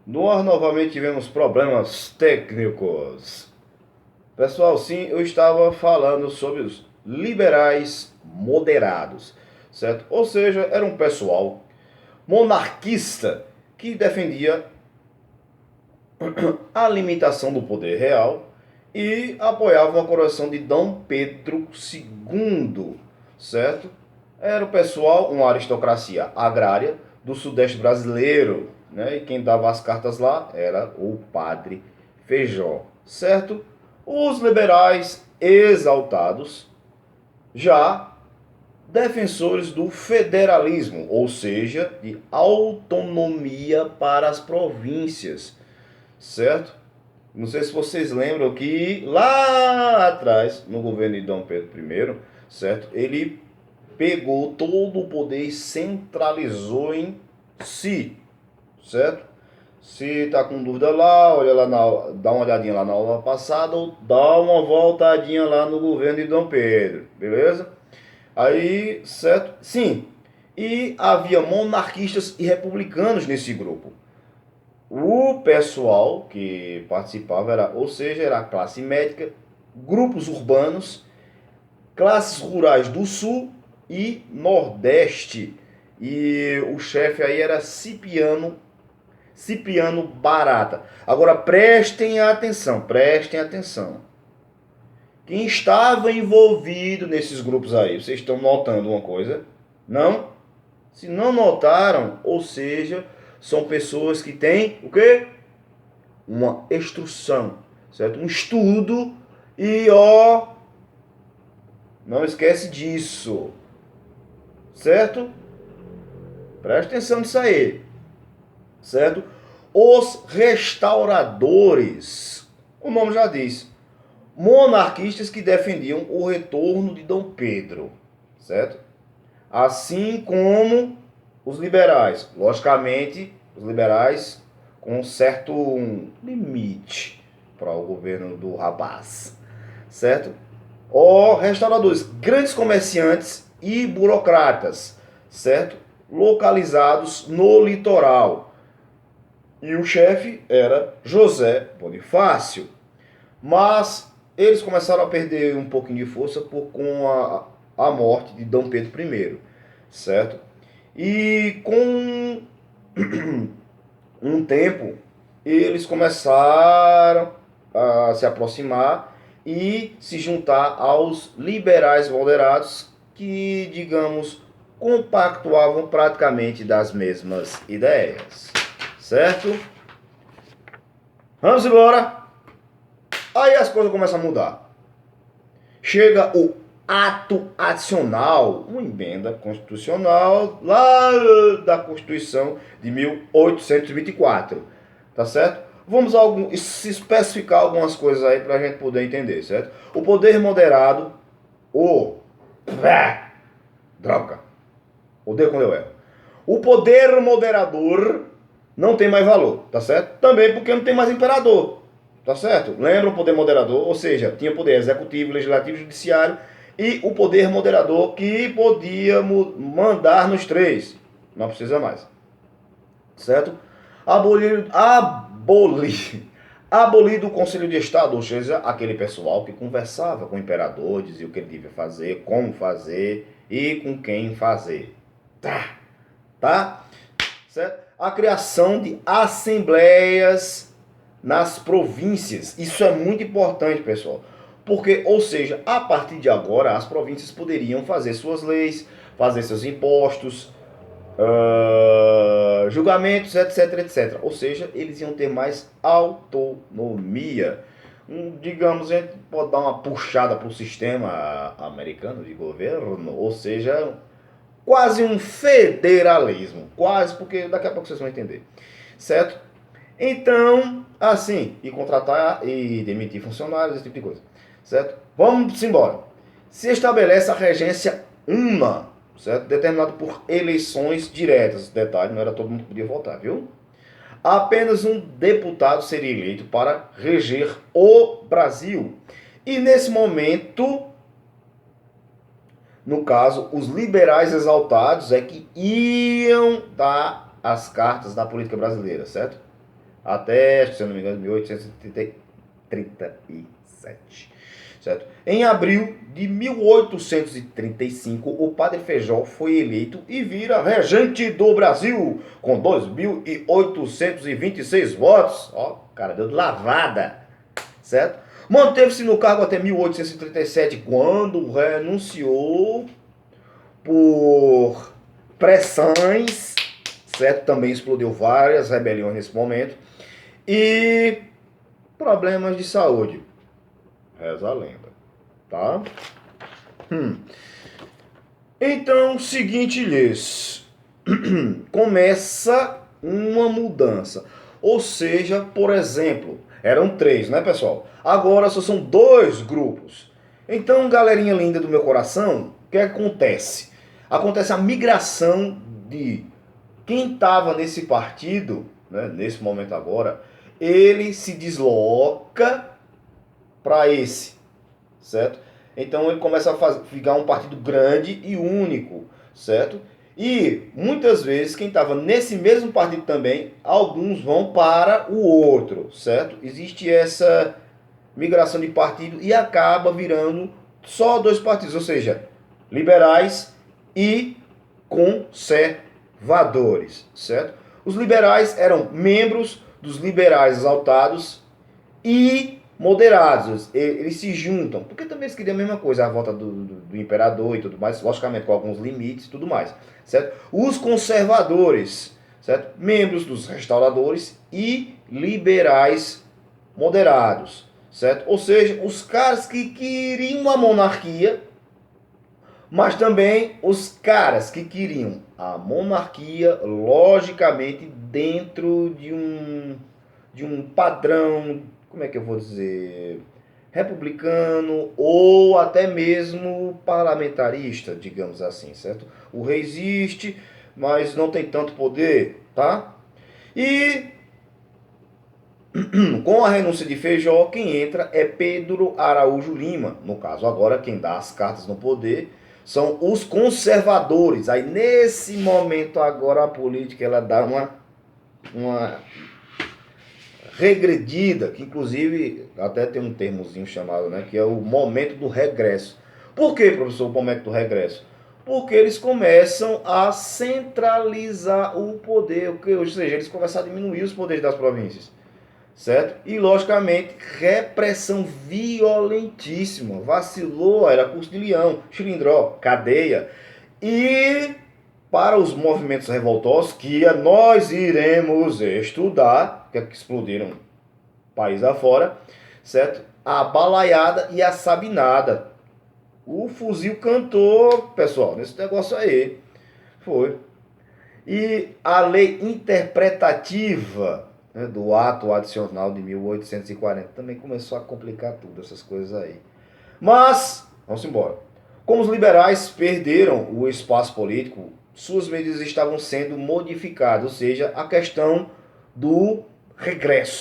Nós novamente tivemos problemas técnicos. Pessoal, sim, eu estava falando sobre os liberais moderados, certo? Ou seja, era um pessoal monarquista que defendia a limitação do poder real e apoiava a coroação de Dom Pedro II, certo? Era o pessoal, uma aristocracia agrária do sudeste brasileiro, né? E quem dava as cartas lá era o padre Feijó, certo? Os liberais exaltados, já defensores do federalismo, ou seja, de autonomia para as províncias, certo? Não sei se vocês lembram que lá atrás, no governo de Dom Pedro I, certo? Ele pegou todo o poder e centralizou em si, certo? Se tá com dúvida lá, olha lá dá uma olhadinha lá na aula passada ou dá uma voltadinha lá no governo de Dom Pedro, beleza? Aí, certo? Sim. E havia monarquistas e republicanos nesse grupo. O pessoal que participava era, ou seja, era a classe médica, grupos urbanos, classes rurais do sul e nordeste. E o chefe aí era Cipriano Barata. Agora prestem atenção, prestem atenção. Quem estava envolvido nesses grupos aí, vocês estão notando uma coisa? Não? Se não notaram, ou seja, são pessoas que têm o quê? Uma instrução, certo? Um estudo e não esquece disso, certo? Presta atenção nisso aí, certo? Os restauradores, o nome já diz, monarquistas que defendiam o retorno de Dom Pedro, certo? Assim como os liberais, logicamente, os liberais com um certo limite para o governo do rapaz, certo? Ó, restauradores, grandes comerciantes e burocratas, certo? Localizados no litoral. E o chefe era José Bonifácio. Mas eles começaram a perder um pouquinho de força com a morte de Dom Pedro I, certo? E com um tempo, eles começaram a se aproximar e se juntar aos liberais moderados que, digamos, compactuavam praticamente das mesmas ideias, certo? Vamos embora. Aí as coisas começam a mudar. Chega o ato adicional, uma emenda constitucional lá da Constituição de 1824, tá certo? Vamos se especificar algumas coisas aí para a gente poder entender, certo? O poder moderado, o droga, odeio quando eu erro. O poder moderador não tem mais valor, tá certo? Também porque não tem mais imperador, tá certo? Lembra o poder moderador? Ou seja, tinha poder executivo, legislativo, judiciário e o poder moderador que podia mandar nos três. Não precisa mais, certo? Abolido o Conselho de Estado, ou seja, aquele pessoal que conversava com o imperador, dizia o que ele devia fazer, como fazer e com quem fazer. Tá? Certo? A criação de assembleias nas províncias. Isso é muito importante, pessoal. Porque, ou seja, a partir de agora, as províncias poderiam fazer suas leis, fazer seus impostos, julgamentos, etc, etc. Ou seja, eles iam ter mais autonomia. Digamos, a gente pode dar uma puxada para o sistema americano de governo, ou seja, quase um federalismo. Quase, porque daqui a pouco vocês vão entender. Certo? Então, assim, e contratar e demitir funcionários, esse tipo de coisa. Certo? Vamos embora. Se estabelece a regência una, certo? Determinado por eleições diretas. Detalhe, não era todo mundo que podia votar, viu? Apenas um deputado seria eleito para reger o Brasil. E nesse momento, no caso, os liberais exaltados é que iam dar as cartas da política brasileira, certo? até, se eu não me engano, 1837. Certo? Em abril de 1835, o Padre Feijó foi eleito e vira regente do Brasil, com 2.826 votos. Ó, cara, deu de lavada, certo? Manteve-se no cargo até 1837, quando renunciou por pressões, certo? Também explodiu várias rebeliões nesse momento. E problemas de saúde. Reza a lenda, tá? Então, seguinte lhes, começa uma mudança. Ou seja, por exemplo, eram 3, né, pessoal? Agora só são 2 grupos. Então, galerinha linda do meu coração, o que acontece? Acontece a migração de quem estava nesse partido, né, nesse momento agora, ele se desloca para esse, certo? Então ele começa a ficar um partido grande e único, certo? E muitas vezes quem estava nesse mesmo partido também, alguns vão para o outro, certo? Existe essa migração de partido e acaba virando só 2 partidos, ou seja, liberais e conservadores, certo? Os liberais eram membros dos liberais exaltados e moderados, eles se juntam, porque também eles queriam a mesma coisa, a volta do imperador e tudo mais, logicamente com alguns limites e tudo mais, certo? Os conservadores, certo? Membros dos restauradores e liberais moderados, certo? Ou seja, os caras que queriam a monarquia, mas também os caras que queriam a monarquia, logicamente, dentro de um padrão, como é que eu vou dizer, republicano ou até mesmo parlamentarista, digamos assim, certo? O rei existe, mas não tem tanto poder, tá? E com a renúncia de Feijó, quem entra é Pedro Araújo Lima. No caso, agora quem dá as cartas no poder são os conservadores. Aí nesse momento agora a política ela dá uma regredida, que inclusive até tem um termozinho chamado, né, que é o momento do regresso. Por que, professor, o momento do regresso? Porque eles começam a centralizar o poder, ou seja, eles começam a diminuir os poderes das províncias, certo? E, logicamente, repressão violentíssima. Vacilou, era curso de leão, chilindró, cadeia. E para os movimentos revoltosos que nós iremos estudar, que explodiram país afora, certo? A balaiada e a sabinada. O fuzil cantou, pessoal, nesse negócio aí. Foi. E a lei interpretativa, né, do ato adicional de 1840 também começou a complicar tudo, essas coisas aí. Mas, vamos embora. Como os liberais perderam o espaço político, suas medidas estavam sendo modificadas, ou seja, a questão do regresso.